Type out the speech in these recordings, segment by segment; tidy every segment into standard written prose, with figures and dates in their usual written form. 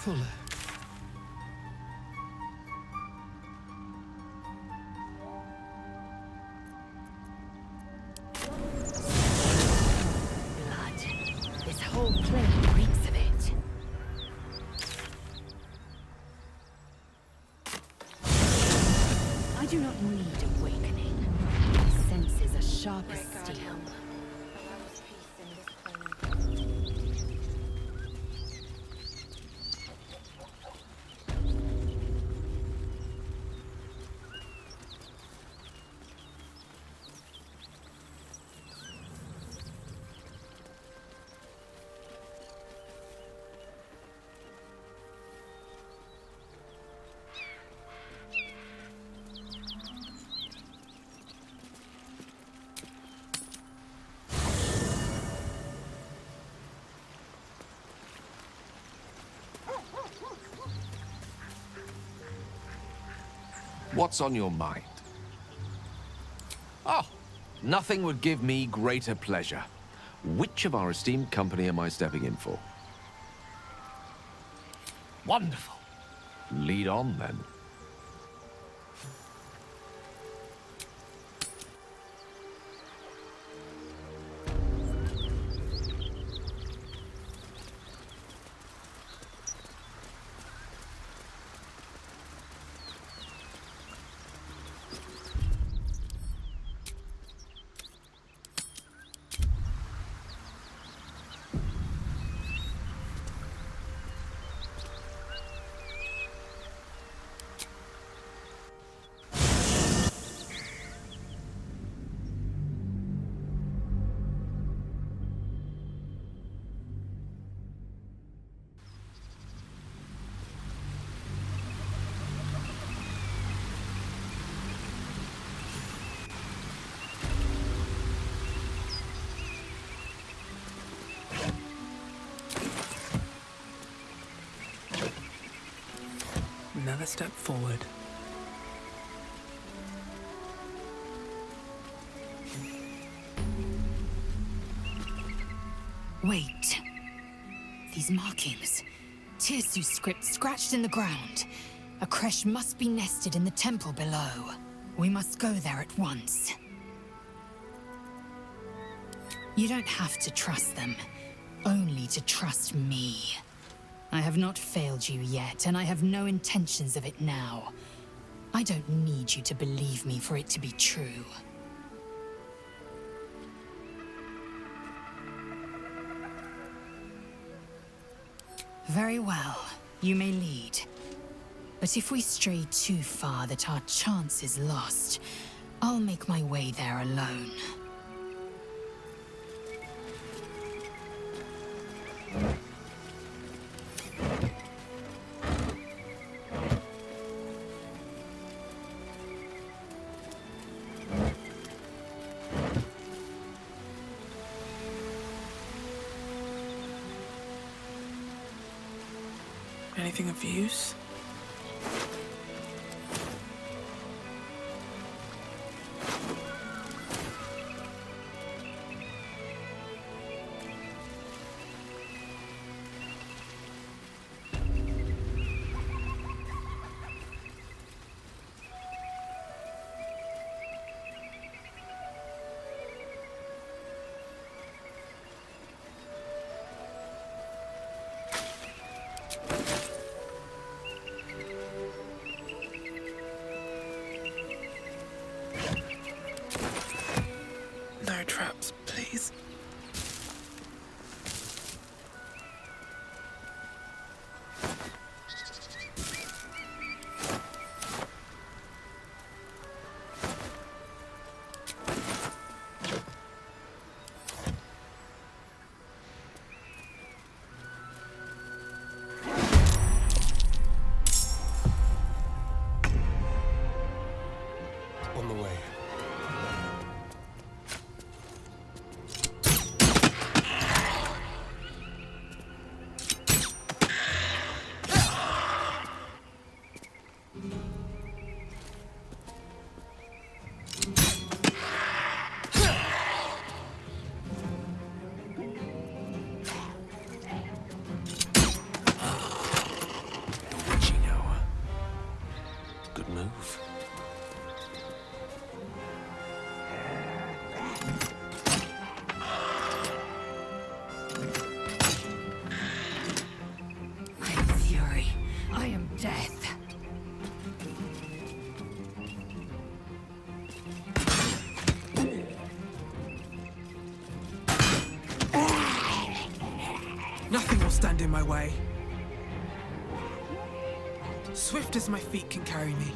fuller. Blood. This whole plane reeks of it. I do not need awakening. My senses are sharp as steel. What's on your mind? Oh, nothing would give me greater pleasure. Which of our esteemed company am I stepping in for? Wonderful. Lead on, then. Another step forward. Wait. These markings. Tirsu's script scratched in the ground. A creche must be nested in the temple below. We must go there at once. You don't have to trust them. Only to trust me. I have not failed you yet, and I have no intentions of it now. I don't need you to believe me for it to be true. Very well, you may lead. But if we stray too far that our chance is lost, I'll make my way there alone. Anything of use? move. I am fury. I am death. Nothing will stand in my way. Swift as my feet can carry me.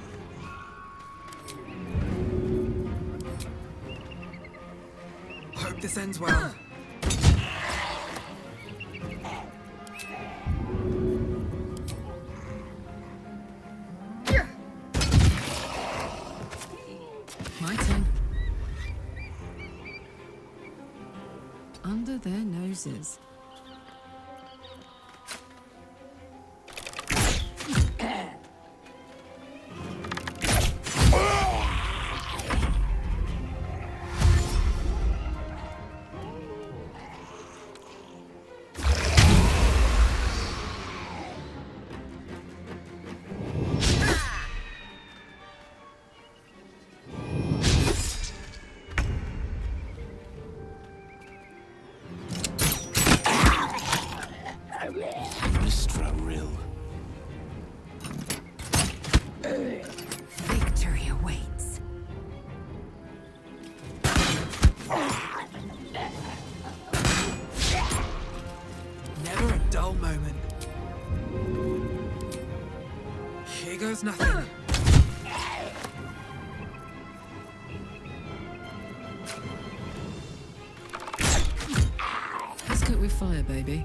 Hope this ends well. My turn. Under their noses. Victory awaits. Never a dull moment. Here goes nothing. Let's cook with fire, baby.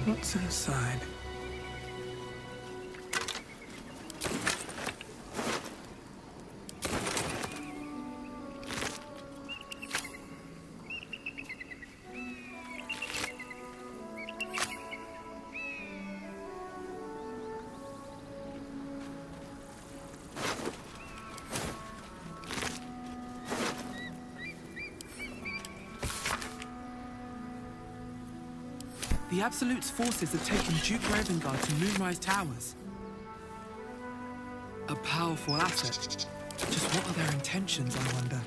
What's inside? The Absolute's forces have taken Duke Ravengard to Moonrise Towers. A powerful asset. Just what are their intentions, I wonder?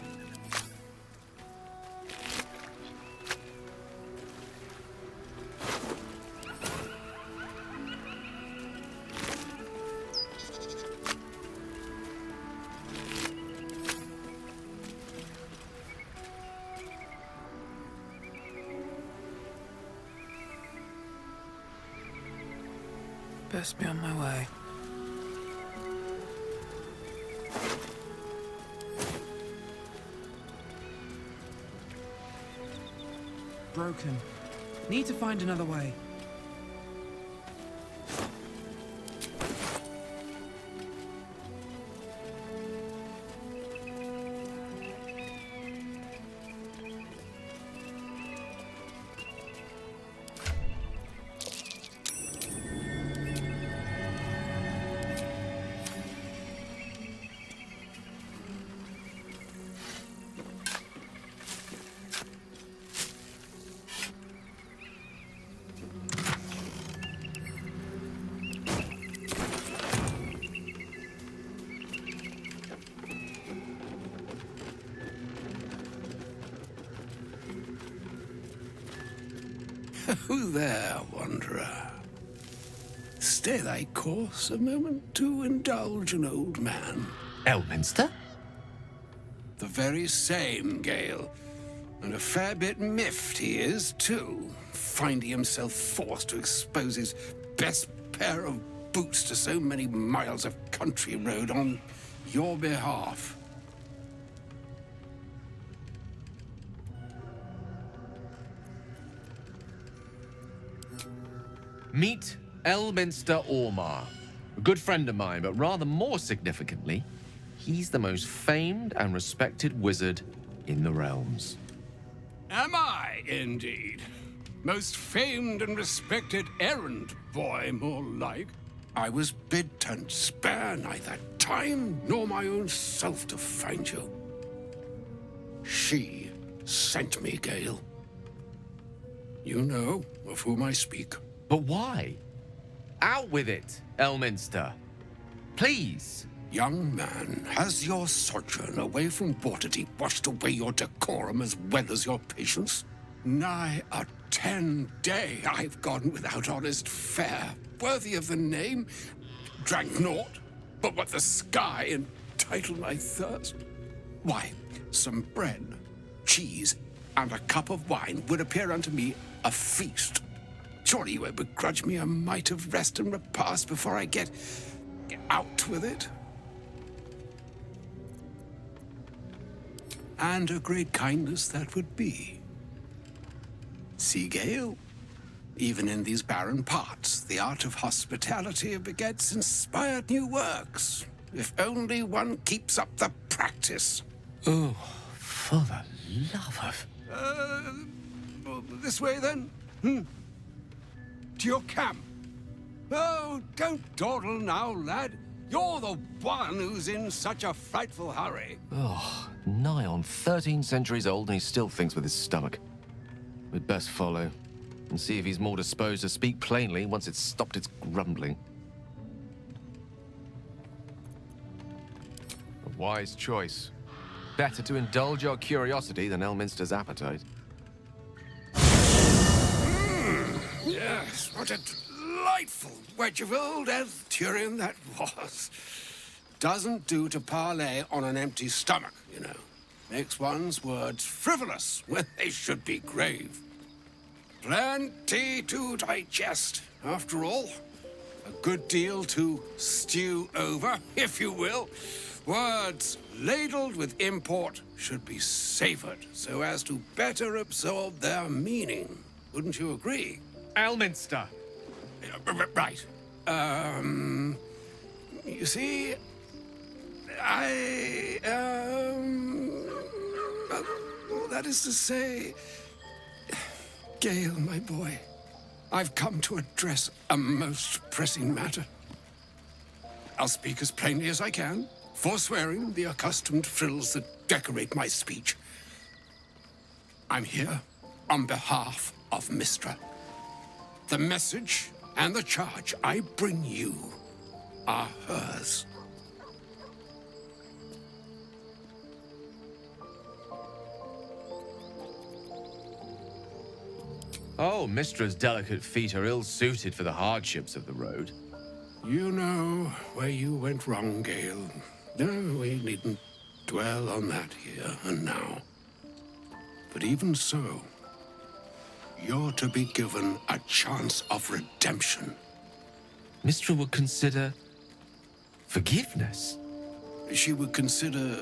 Best be on my way. Broken. Need to find another way. Who there, wanderer? Stay thy course a moment to indulge an old man. Elminster? The very same, Gale. And a fair bit miffed he is, too, finding himself forced to expose his best pair of boots to so many miles of country road on your behalf. Meet Elminster Ormar. A good friend of mine, but rather more significantly, he's the most famed and respected wizard in the realms. Am I, indeed? Most famed and respected errand boy, more like. I was bid to spare neither time nor my own self to find you. She sent me, Gale. You know of whom I speak. But why? Out with it, Elminster. Please. Young man, has your sojourn away from Waterdeep washed away your decorum as well as your patience? Nigh a 10-day I've gone without honest fare, worthy of the name. Drank naught, but what the sky entitled my thirst. Why, some bread, cheese, and a cup of wine would appear unto me a feast. Surely you would begrudge me a mite of rest and repast before I get out with it? And a great kindness that would be. See, Gale, even in these barren parts, the art of hospitality begets inspired new works, if only one keeps up the practice. Oh, for the love of... This way, then? To your camp. Oh, don't dawdle now, lad. You're the one who's in such a frightful hurry. Oh, nigh on 13 centuries old and he still thinks with his stomach. We'd best follow and see if he's more disposed to speak plainly once it's stopped its grumbling. A wise choice. Better to indulge your curiosity than Elminster's appetite. Yes, what a delightful wedge of old Arthurian that was. Doesn't do to parley on an empty stomach, you know. Makes one's words frivolous when they should be grave. Plenty to digest, after all. A good deal to stew over, if you will. Words ladled with import should be savored so as to better absorb their meaning. Wouldn't you agree? Elminster! Right. You see, that is to say, Gale, my boy, I've come to address a most pressing matter. I'll speak as plainly as I can, forswearing the accustomed frills that decorate my speech. I'm here on behalf of Mystra. The message and the charge I bring you are hers. Oh, Mystra's delicate feet are ill-suited for the hardships of the road. You know where you went wrong, Gale. No, we needn't dwell on that here and now. But even so, you're to be given a chance of redemption. Mystra would consider... forgiveness? She would consider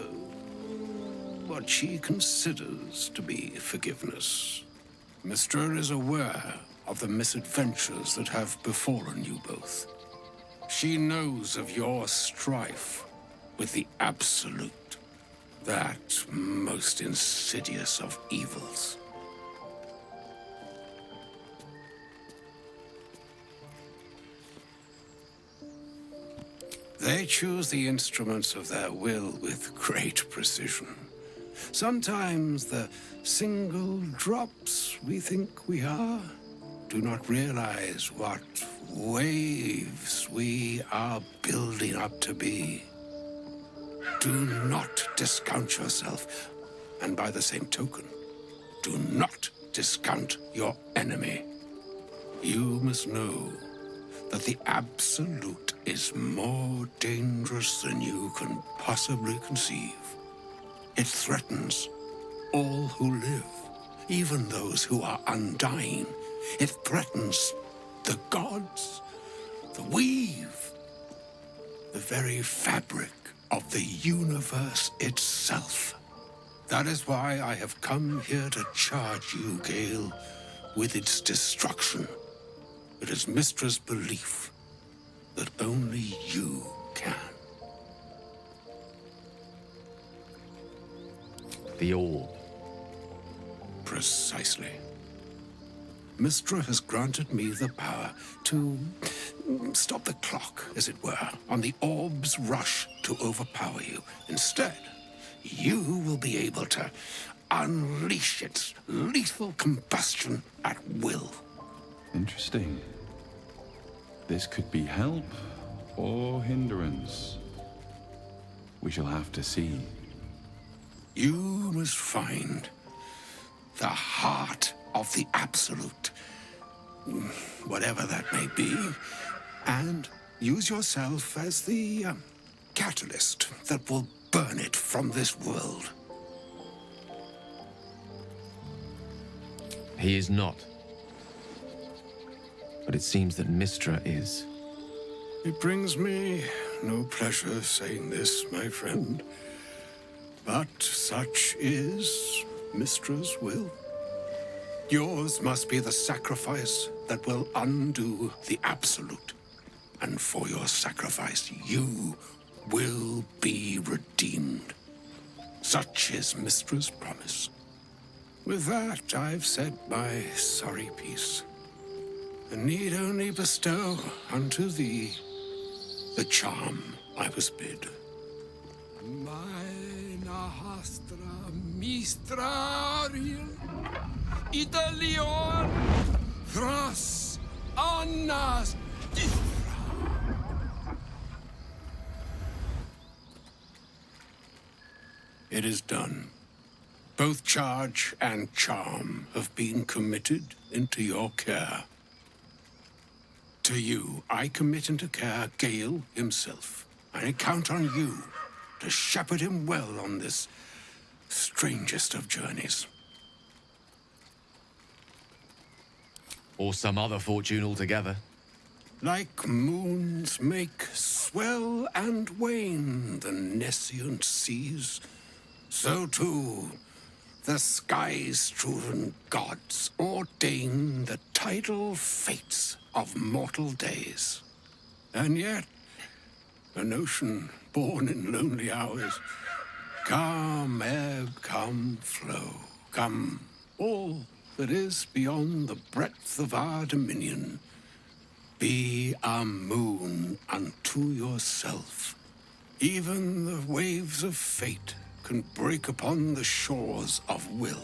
what she considers to be forgiveness. Mystra is aware of the misadventures that have befallen you both. She knows of your strife with the Absolute, that most insidious of evils. They choose the instruments of their will with great precision. Sometimes the single drops we think we are do not realize what waves we are building up to be. Do not discount yourself, and by the same token, do not discount your enemy. You must know that the Absolute is more dangerous than you can possibly conceive. It threatens all who live, even those who are undying. It threatens the gods, the weave, the very fabric of the universe itself. That is why I have come here to charge you, Gale, with its destruction. It is Mystra's belief that only you can. The orb. Precisely. Mystra has granted me the power to stop the clock, as it were, on the orb's rush to overpower you. Instead, you will be able to unleash its lethal combustion at will. Interesting. This could be help or hindrance. We shall have to see. You must find the heart of the Absolute, whatever that may be, and use yourself as the catalyst that will burn it from this world. He is not. But it seems that Mystra is. It brings me no pleasure saying this, my friend, but such is Mystra's will. Yours must be the sacrifice that will undo the Absolute. And for your sacrifice, you will be redeemed. Such is Mystra's promise. With that, I've said my sorry piece, and need only bestow unto thee the charm I was bid. Mina hastra mistrariel Italion Thras Annas It is done. Both charge and charm have been committed into your care. To you, I commit into care Gale himself. I count on you to shepherd him well on this strangest of journeys. Or some other fortune altogether. Like moons make swell and wane the nescient seas, so too the sky-strewn gods ordain the tidal fates of mortal days. And yet, an ocean born in lonely hours, come ebb, come flow, come all that is beyond the breadth of our dominion, be a moon unto yourself. Even the waves of fate can break upon the shores of will.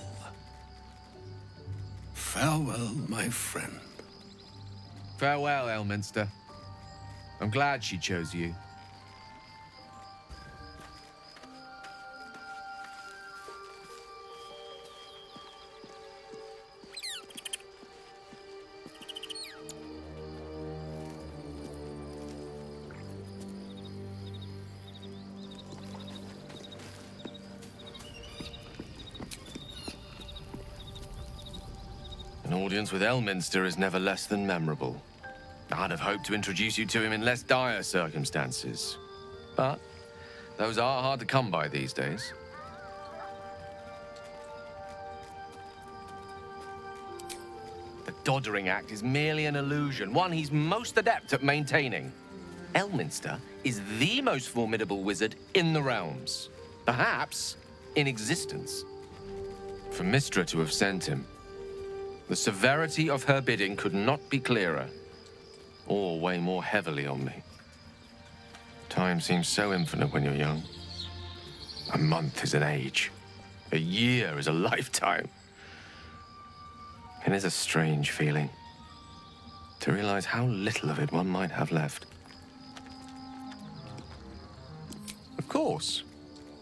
Farewell, my friend. Farewell, Elminster. I'm glad she chose you. An audience with Elminster is never less than memorable. I'd have hoped to introduce you to him in less dire circumstances. But those are hard to come by these days. The Doddering Act is merely an illusion, one he's most adept at maintaining. Elminster is the most formidable wizard in the realms, perhaps in existence. For Mystra to have sent him, the severity of her bidding could not be clearer, or weigh more heavily on me. Time seems so infinite when you're young. A month is an age. A year is a lifetime. It is a strange feeling to realize how little of it one might have left. Of course,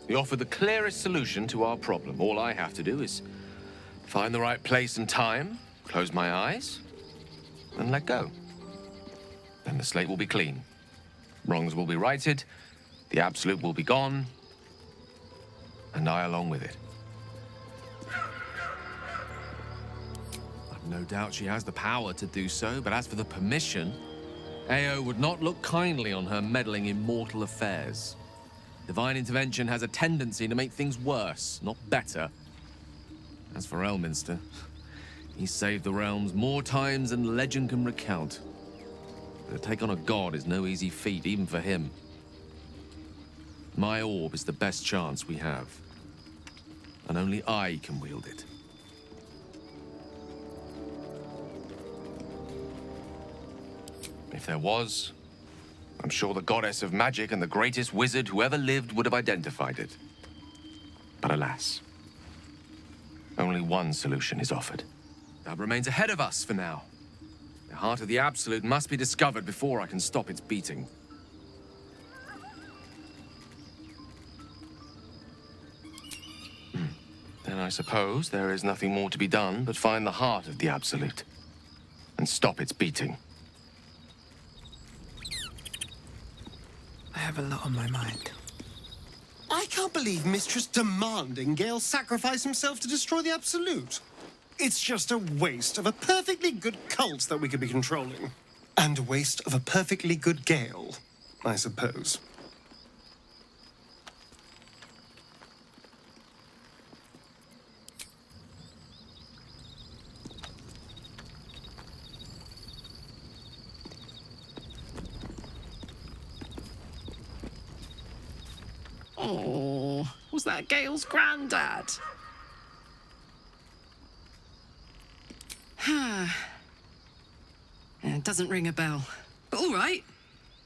we offer the clearest solution to our problem. All I have to do is find the right place and time, close my eyes, and let go. Then the slate will be clean. Wrongs will be righted, the Absolute will be gone, and I along with it. I've no doubt she has the power to do so, but as for the permission, Ao would not look kindly on her meddling in mortal affairs. Divine intervention has a tendency to make things worse, not better. As for Elminster, he's saved the realms more times than legend can recount. But to take on a god is no easy feat, even for him. My orb is the best chance we have, and only I can wield it. If there was, I'm sure the goddess of magic and the greatest wizard who ever lived would have identified it. But alas, Only one solution is offered. That remains ahead of us for now. The heart of the Absolute must be discovered before I can stop its beating. Then I suppose there is nothing more to be done but find the heart of the Absolute and stop its beating. I have a lot on my mind. I can't believe Mistress demanding Gale sacrifice himself to destroy the Absolute. It's just a waste of a perfectly good cult that we could be controlling. And a waste of a perfectly good Gale, I suppose. Oh, was that Gale's granddad? It doesn't ring a bell. But all right.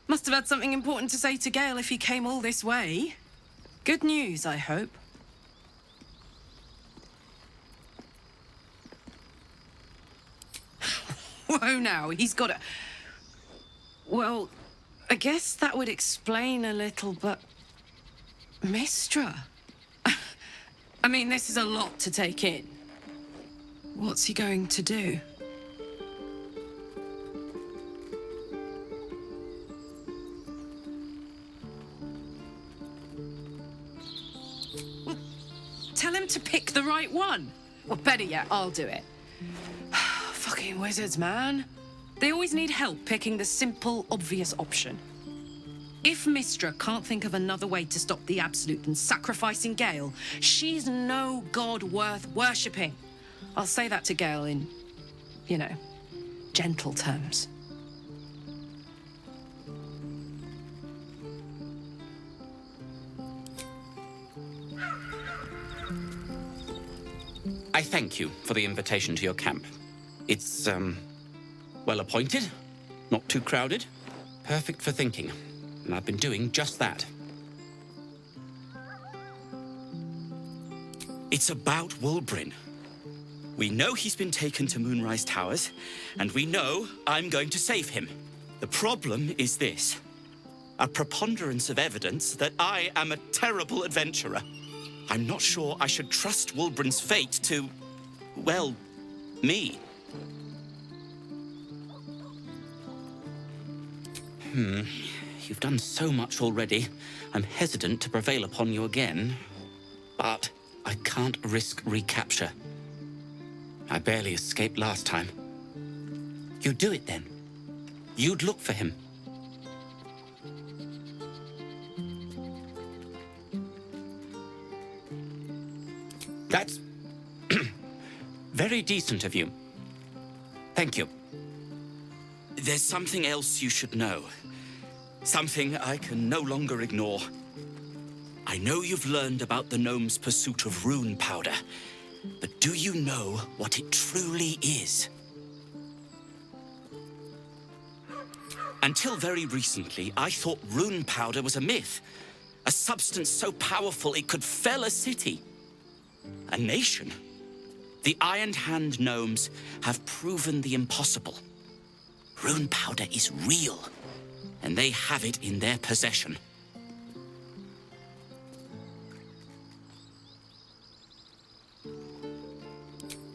Must have had something important to say to Gale if he came all this way. Good news, I hope. Whoa now, he's got a... Well, I guess that would explain a little, but... Mistra? I mean, this is a lot to take in. What's he going to do? Well, tell him to pick the right one. Or better yet, I'll do it. Fucking wizards, man. They always need help picking the simple, obvious option. If Mistra can't think of another way to stop the Absolute than sacrificing Gale, she's no god worth worshipping. I'll say that to Gale in, you know, gentle terms. I thank you for the invitation to your camp. It's, well appointed, not too crowded, perfect for thinking. And I've been doing just that. It's about Wulbren. We know he's been taken to Moonrise Towers, and we know I'm going to save him. The problem is this: a preponderance of evidence that I am a terrible adventurer. I'm not sure I should trust Wulbren's fate to, well, me. You've done so much already. I'm hesitant to prevail upon you again. But I can't risk recapture. I barely escaped last time. You'd do it then. You'd look for him. That's very decent of you. Thank you. There's something else you should know. Something I can no longer ignore. I know you've learned about the gnome's pursuit of rune powder, but do you know what it truly is? Until very recently, I thought rune powder was a myth. A substance so powerful it could fell a city. A nation. The Iron Hand gnomes have proven the impossible. Rune powder is real, and they have it in their possession.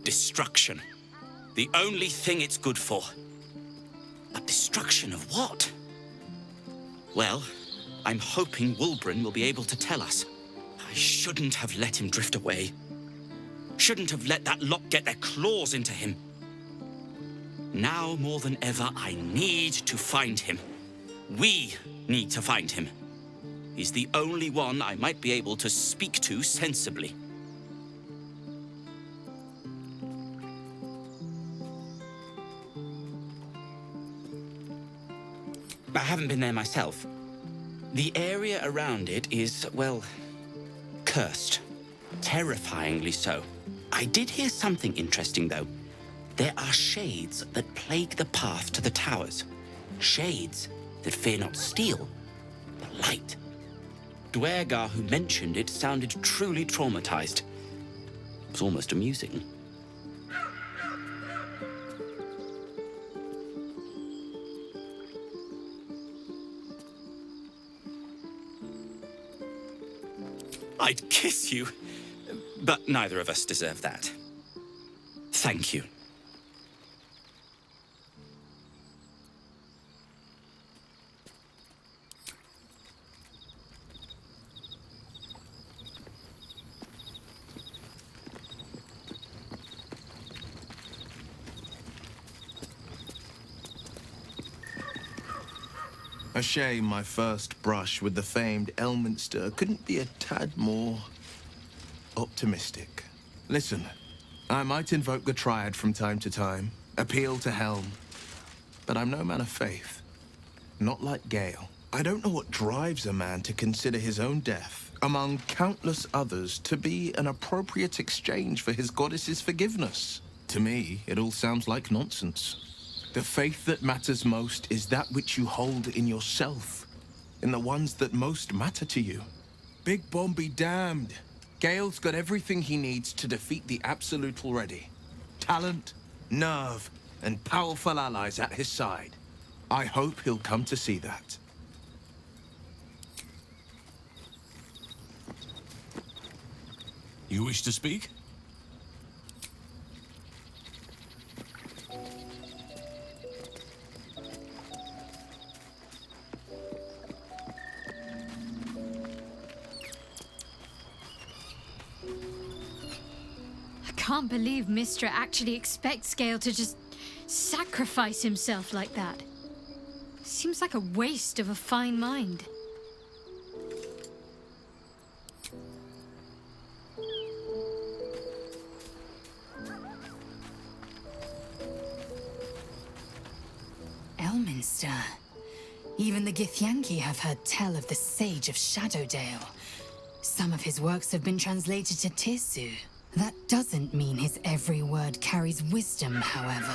Destruction. The only thing it's good for. But destruction of what? Well, I'm hoping Wulbren will be able to tell us. I shouldn't have let him drift away. Shouldn't have let that lot get their claws into him. Now more than ever, I need to find him. We need to find him. He's the only one I might be able to speak to sensibly. I haven't been there myself. The area around it is, well, cursed. Terrifyingly so. I did hear something interesting, though. There are shades that plague the path to the towers. Shades that fear not steel, but light. Dwergar, who mentioned it, sounded truly traumatized. It's almost amusing. I'd kiss you, but neither of us deserve that. Thank you. A shame my first brush with the famed Elminster couldn't be a tad more optimistic. Listen, I might invoke the Triad from time to time, appeal to Helm, but I'm no man of faith. Not like Gale. I don't know what drives a man to consider his own death, among countless others, to be an appropriate exchange for his goddess's forgiveness. To me, it all sounds like nonsense. The faith that matters most is that which you hold in yourself, in the ones that most matter to you. Big Bomb be damned. Gale's got everything he needs to defeat the Absolute already. Talent, nerve, and powerful allies at his side. I hope he'll come to see that. You wish to speak? I can't believe Mistra actually expects Gale to just sacrifice himself like that. Seems like a waste of a fine mind. Elminster. Even the Githyanki have heard tell of the Sage of Shadowdale. Some of his works have been translated to Tirsu. That doesn't mean his every word carries wisdom, however.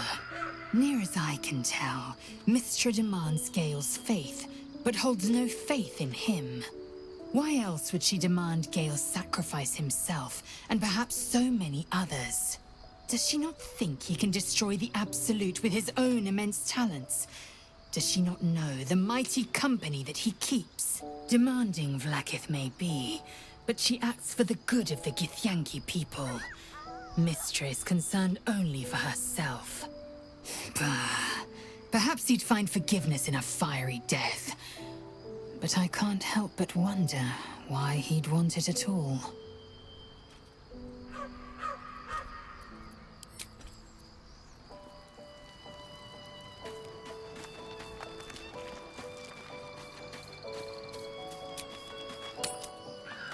Near as I can tell, Mistra demands Gale's faith, but holds no faith in him. Why else would she demand Gale sacrifice himself, and perhaps so many others? Does she not think he can destroy the Absolute with his own immense talents? Does she not know the mighty company that he keeps? Demanding Vlaakith may be, but she acts for the good of the Githyanki people. Mistra is concerned only for herself. Bah. Perhaps he'd find forgiveness in a fiery death. But I can't help but wonder why he'd want it at all.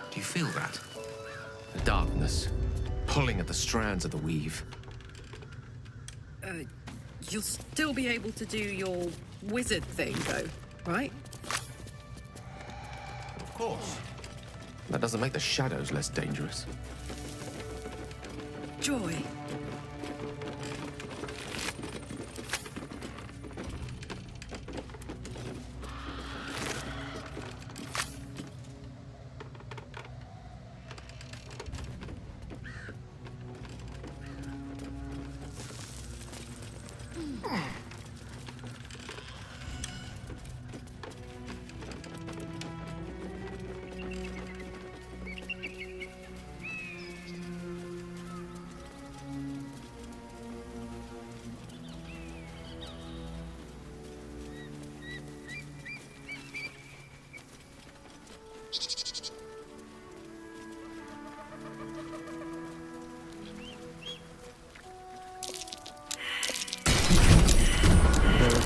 Do you feel that? The darkness, pulling at the strands of the weave. You'll still be able to do your wizard thing, though, right? Of course. That doesn't make the shadows less dangerous. Joy.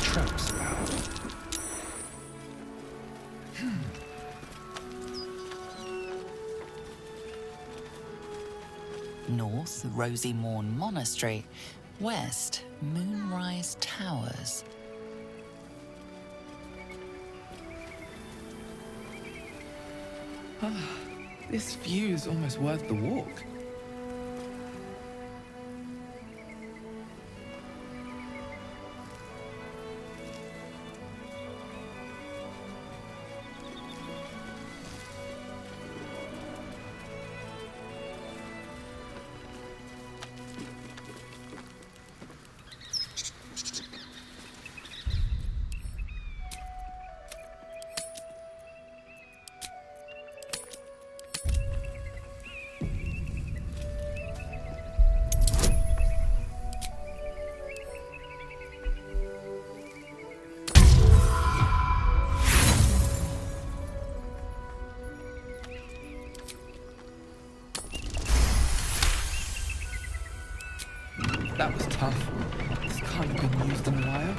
Traps about. North, Rosy Morn Monastery. West, Moonrise Towers. This view is almost worth the walk. That was tough. This can't have been used in a while.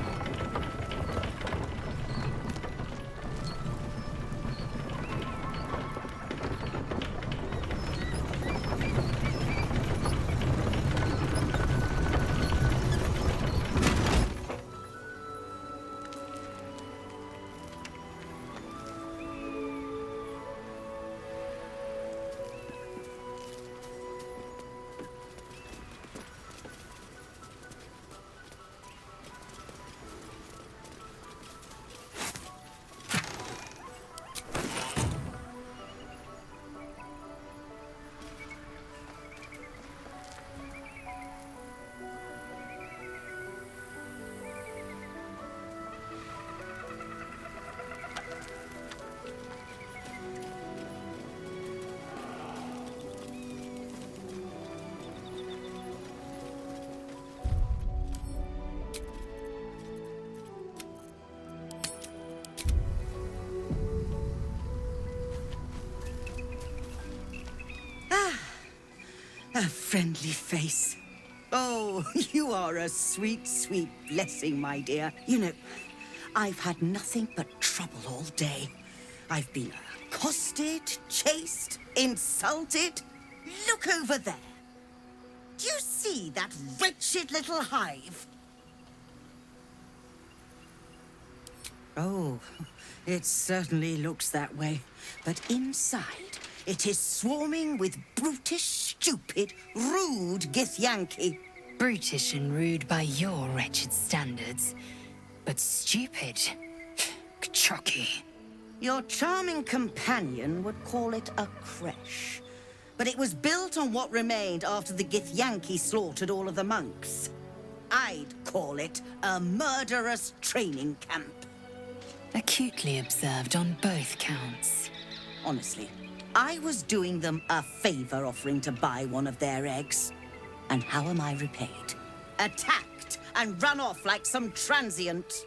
A friendly face. Oh, you are a sweet, sweet blessing, my dear. You know, I've had nothing but trouble all day. I've been accosted, chased, insulted. Look over there. Do you see that wretched little hive? Oh, it certainly looks that way. But inside, it is swarming with brutish, stupid, rude Githyanki. Brutish and rude by your wretched standards, but stupid. Kchoki. Your charming companion would call it a creche. But it was built on what remained after the Githyanki slaughtered all of the monks. I'd call it a murderous training camp. Acutely observed on both counts. Honestly, I was doing them a favor offering to buy one of their eggs. And how am I repaid? Attacked and run off like some transient.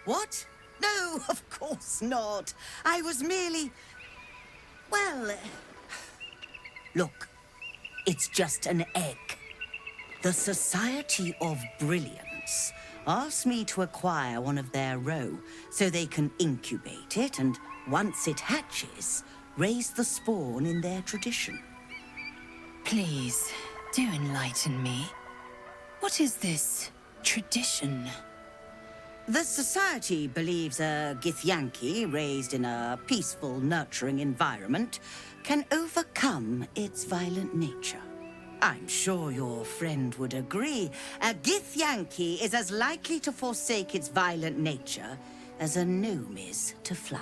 What? No, of course not. I was merely... well... Look, it's just an egg. The Society of Brilliance asked me to acquire one of their roe so they can incubate it and, once it hatches, raise the spawn in their tradition. Please, do enlighten me. What is this tradition? The Society believes a Githyanki raised in a peaceful, nurturing environment can overcome its violent nature. I'm sure your friend would agree. A Githyanki is as likely to forsake its violent nature as a gnome is to fly.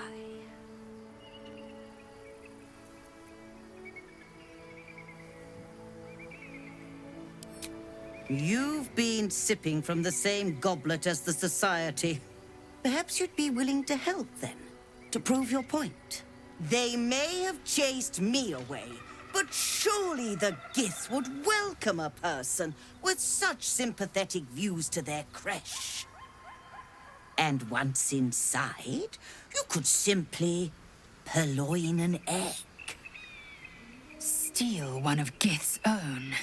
You've been sipping from the same goblet as the Society. Perhaps you'd be willing to help then, to prove your point. They may have chased me away, but surely the Gith would welcome a person with such sympathetic views to their creche. And once inside, you could simply purloin an egg. Steal one of Gith's own.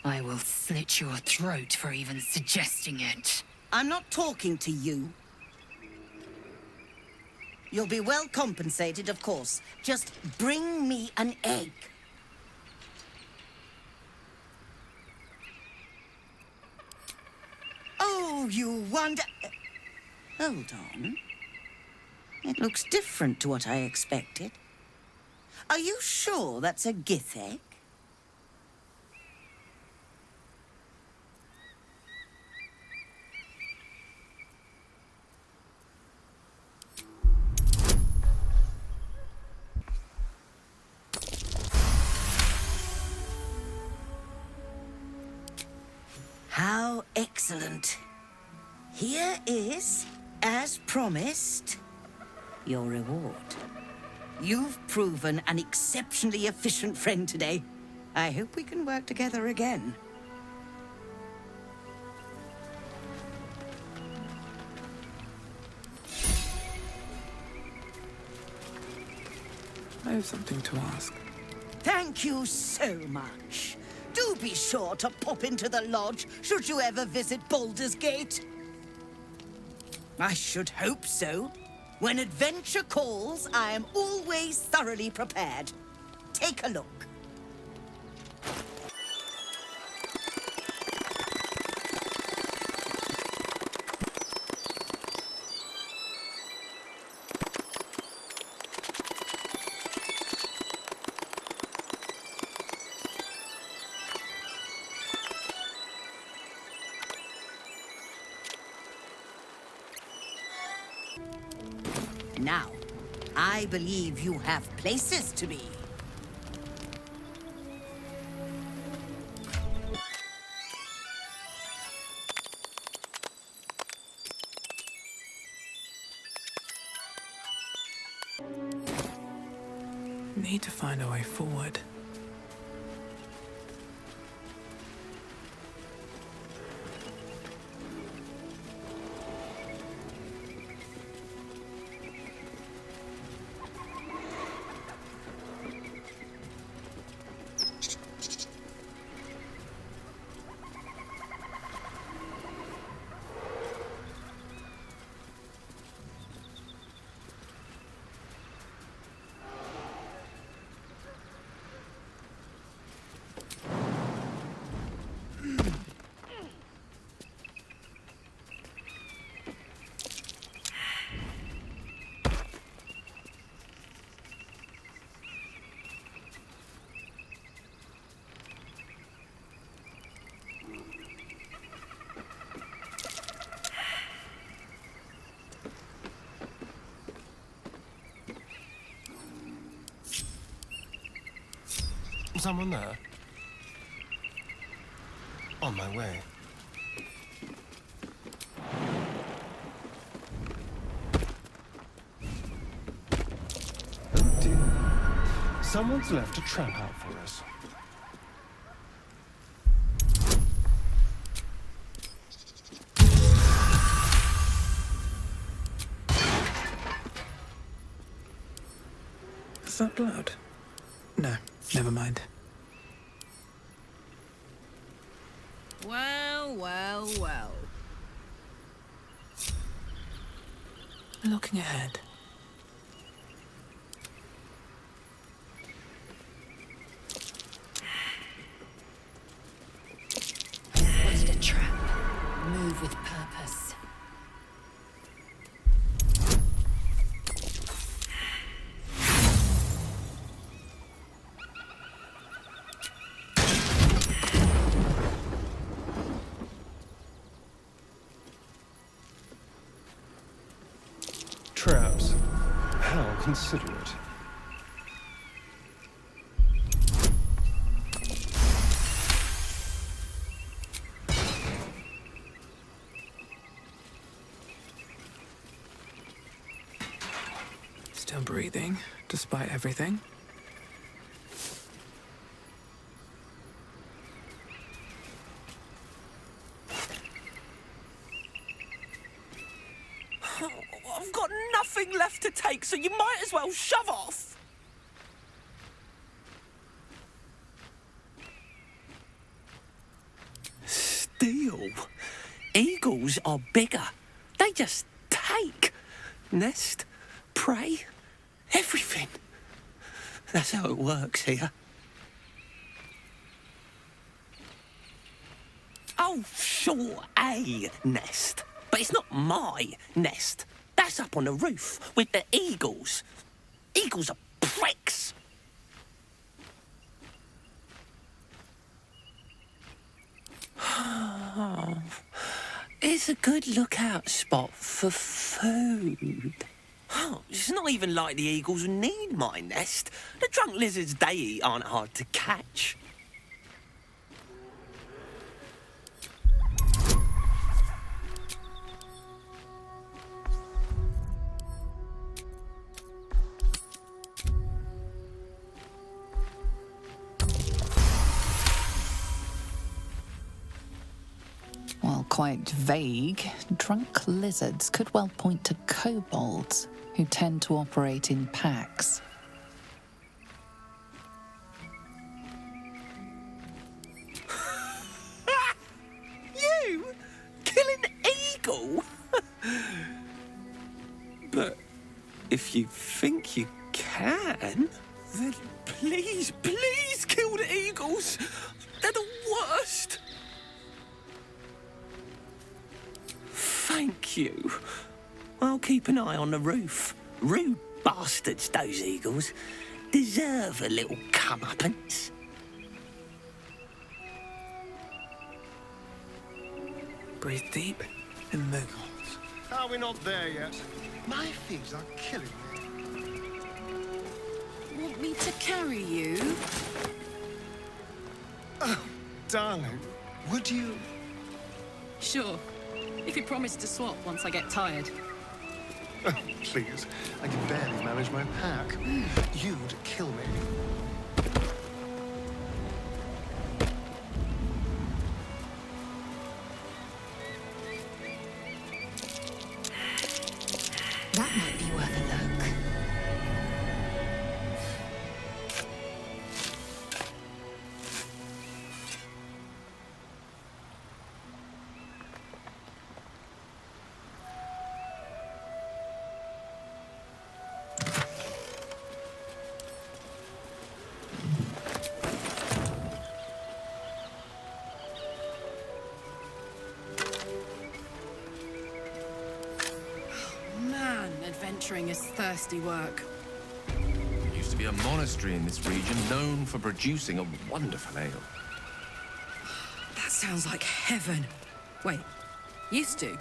I will slit your throat for even suggesting it. I'm not talking to you. You'll be well compensated, of course. Just bring me an egg. Oh, you wonder... Hold on. It looks different to what I expected. Are you sure that's a Gith egg? How excellent. Here is, as promised, your reward. You've proven an exceptionally efficient friend today. I hope we can work together again. I have something to ask. Thank you so much. Do be sure to pop into the lodge should you ever visit Baldur's Gate. I should hope so. When adventure calls, I am always thoroughly prepared. Take a look. Now, I believe you have places to be. Need to find a way forward. Someone there? On my way. Oh dear. Someone's left a trap out for us. Is that blood? No, never mind. Well, well, well. Looking ahead. Spotted a trap. Move with purpose. Traps. How considerate. Still breathing, despite everything. I've got nothing left to take, so you might as well shove off. Steal? Eagles are bigger. They just take. Nest, prey, everything. That's how it works here. Oh, sure, a nest. But it's not my nest. That's up on the roof with the eagles. Eagles are pricks. It's a good lookout spot for food. It's not even like the eagles need my nest. The drunk lizards they eat aren't hard to catch. While quite vague, drunk lizards could well point to kobolds, who tend to operate in packs. If you think you can, then please kill the eagles. They're the worst. Thank you. I'll keep an eye on the roof. Rude bastards, those eagles. Deserve a little comeuppance. Breathe deep and move. Are we not there yet? My feet are killing me. Want me to carry you? Oh, darling, would you? Sure. If you promise to swap once I get tired. Oh, please. I can barely manage my pack. You'd kill me. That might be worth a look. Adventuring is thirsty work. There used to be a monastery in this region known for producing a wonderful ale. That sounds like heaven. Wait, used to?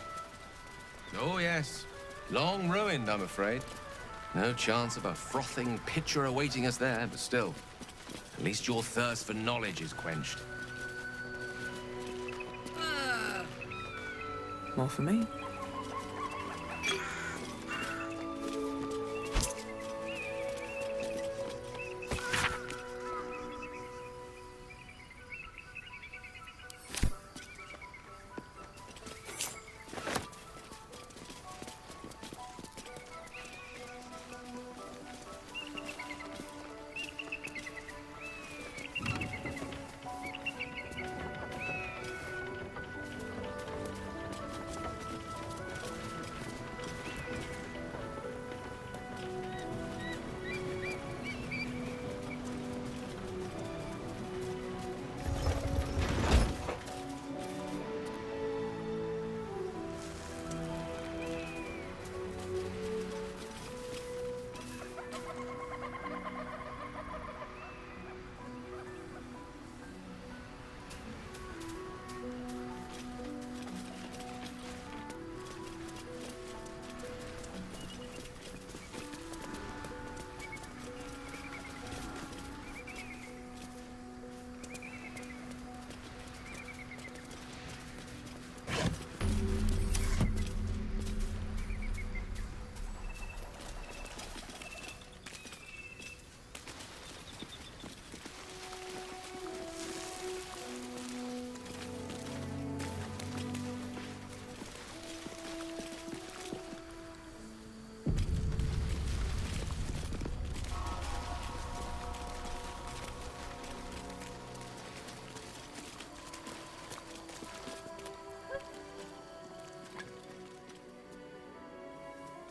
Oh, yes. Long ruined, I'm afraid. No chance of a frothing pitcher awaiting us there, but still. At least your thirst for knowledge is quenched. More for me?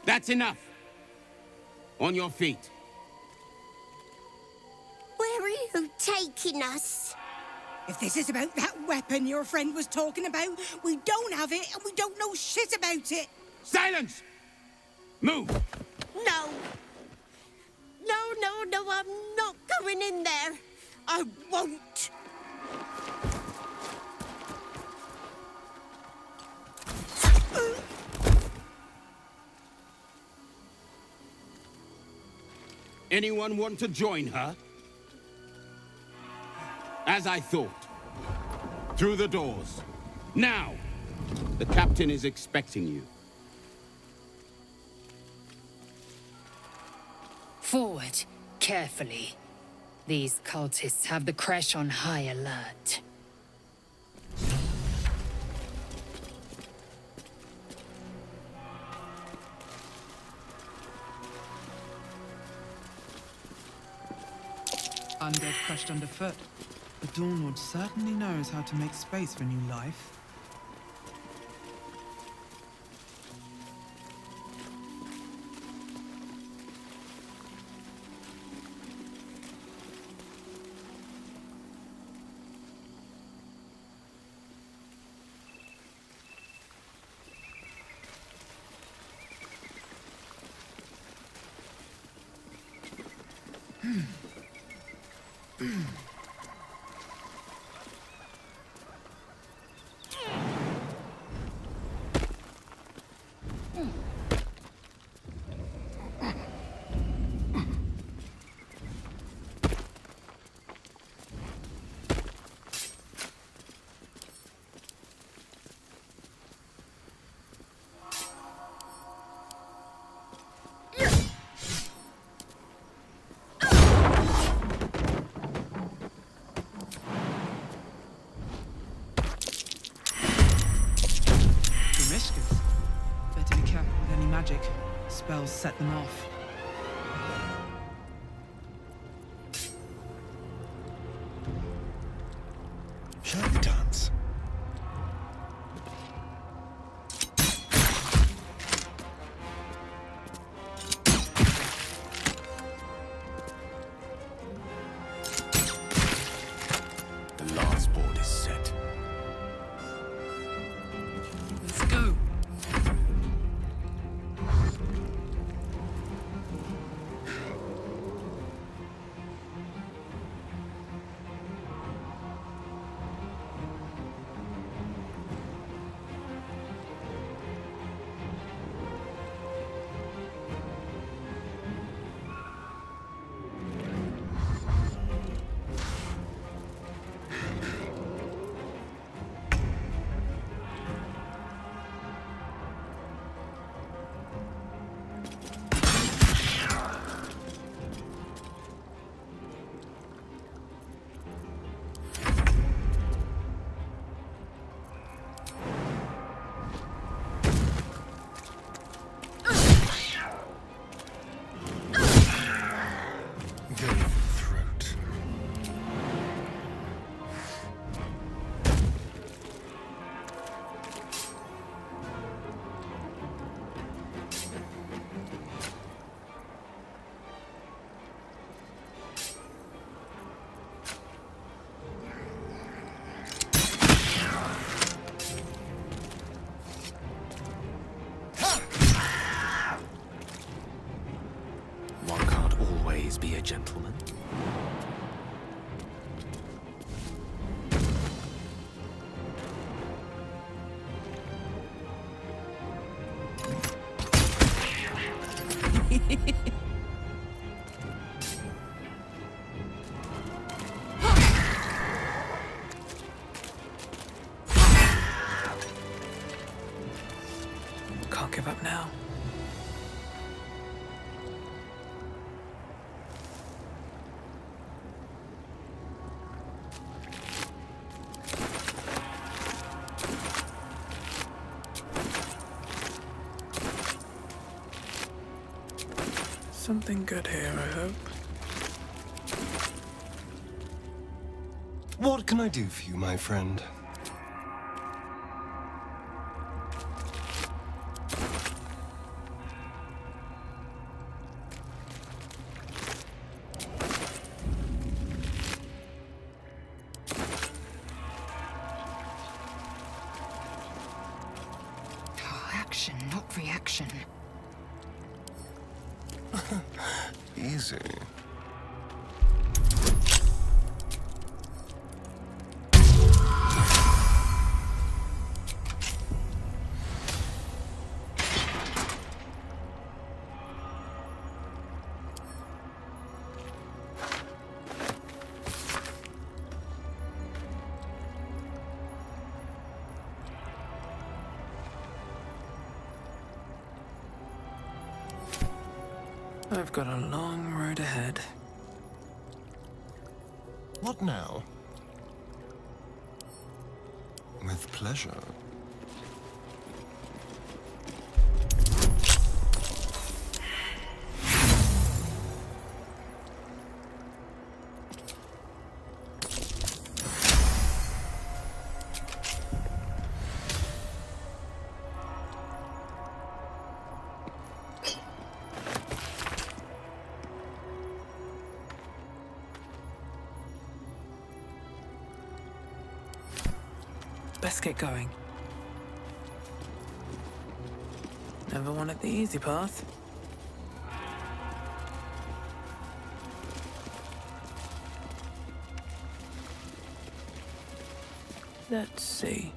That's enough. On your feet. Where are you taking us? If this is about that weapon your friend was talking about, we don't have it and we don't know shit about it. Silence! Move! No. No, I'm not going in there. I won't. Anyone want to join her? As I thought. Through the doors. Now! The captain is expecting you. Forward, carefully. These cultists have the Kresh on high alert. Undead crushed underfoot. The Dawn Lord certainly knows how to make space for new life. Better be careful with any magic. Spells set them off. Charlatans. The last board is set. Let's go. One can't always be a gentleman. Can't give up now. Something good here, I hope. What can I do for you, my friend? Action, not reaction. Easy. I've got a long road ahead. What now? With pleasure. Best get going. Never wanted the easy path. Let's see.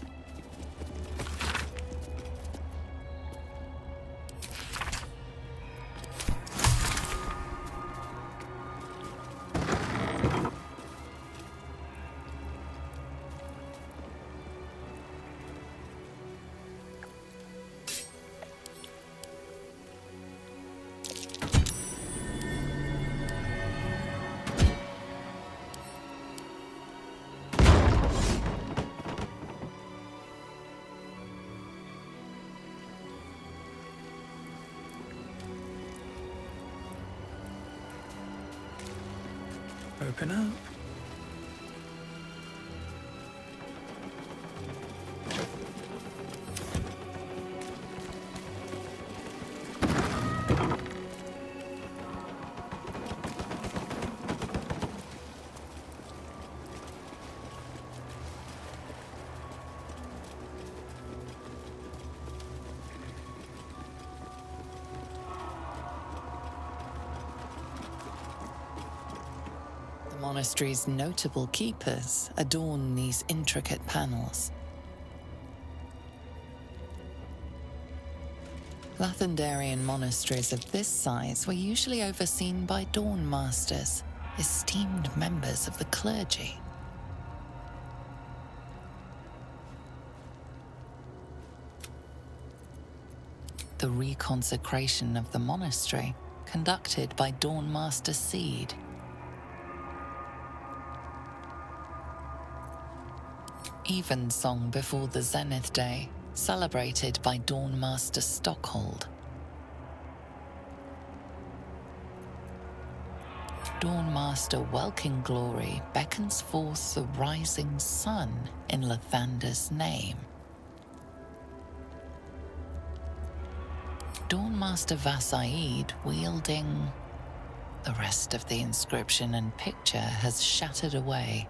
Open up. The monastery's notable keepers adorn these intricate panels. Lathendarian monasteries of this size were usually overseen by dawn masters, esteemed members of the clergy. The reconsecration of the monastery, conducted by Dawn Master Seed. Evensong before the Zenith Day, celebrated by Dawn Master Stockhold. Dawn Master Welkin Glory beckons forth the rising sun in Lathander's name. Dawn Master Vassaid wielding... The rest of the inscription and picture has shattered away.